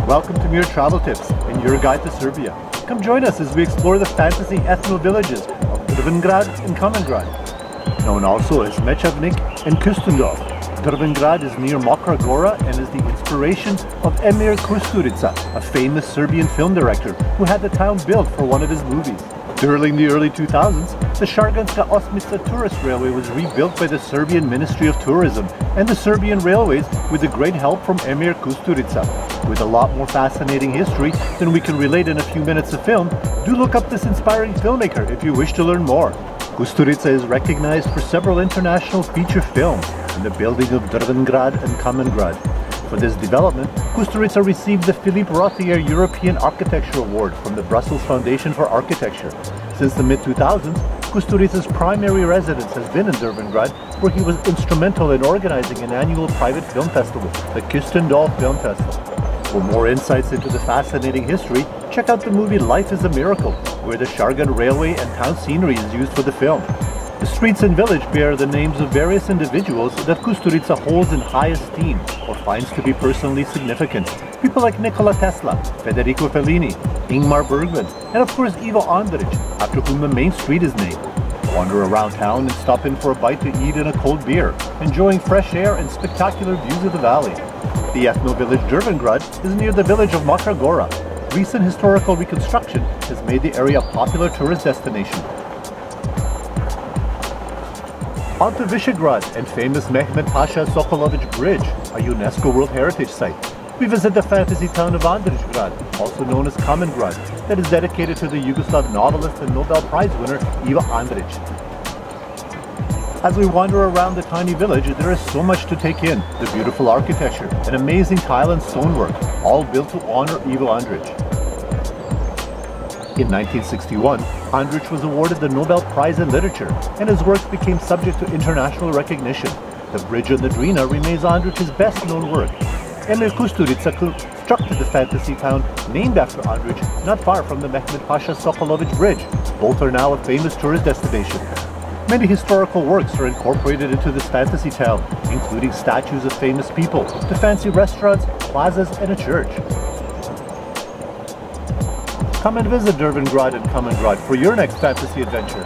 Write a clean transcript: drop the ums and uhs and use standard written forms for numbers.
Welcome to Mieer Travel Tips and your guide to Serbia. Come join us as we explore the fantasy ethno-villages of Drvengrad and Kamengrad. Known also as Mečavnik and Kustendorf, Drvengrad is near Mokra Gora and is the inspiration of Emir Kusturica, a famous Serbian film director who had the town built for one of his movies. During the early 2000s, the Šarganska Osmica tourist railway was rebuilt by the Serbian Ministry of Tourism and the Serbian Railways with the great help from Emir Kusturica. With a lot more fascinating history than we can relate in a few minutes of film, do look up this inspiring filmmaker if you wish to learn more. Kusturica is recognized for several international feature films in the building of Drvengrad and Kamengrad. For this development, Kusturica received the Philippe Rothier European Architecture Award from the Brussels Foundation for Architecture. Since the mid-2000s, Kusturica's primary residence has been in Drvengrad, where he was instrumental in organizing an annual private film festival, the Kustendorf Film Festival. For more insights into the fascinating history, check out the movie Life is a Miracle, where the Šargan railway and town scenery is used for the film. The streets and village bear the names of various individuals that Kusturica holds in high esteem or finds to be personally significant. People like Nikola Tesla, Federico Fellini, Ingmar Bergman, and of course Ivo Andrić, after whom the main street is named. Wander around town and stop in for a bite to eat and a cold beer, enjoying fresh air and spectacular views of the valley. The ethno-village Drvengrad is near the village of Mokra Gora. Recent historical reconstruction has made the area a popular tourist destination. On to Visegrad and famous Mehmet Pasha Sokolovich Bridge, a UNESCO World Heritage Site. We visit the fantasy town of Andrićgrad, also known as Kamengrad, that is dedicated to the Yugoslav novelist and Nobel Prize winner Ivo Andrić. As we wander around the tiny village, there is so much to take in. The beautiful architecture and amazing tile and stonework, all built to honor Ivo Andrić. In 1961, Andrić was awarded the Nobel Prize in Literature, and his works became subject to international recognition. The Bridge on the Drina remains Andrić's best-known work. Emir Kusturica constructed the fantasy town named after Andrić, not far from the Mehmet Pasha Sokolovich Bridge. Both are now a famous tourist destination. Many historical works are incorporated into this fantasy town, including statues of famous people, to fancy restaurants, plazas, and a church. Come and visit Drvengrad and Kamengrad for your next fantasy adventure.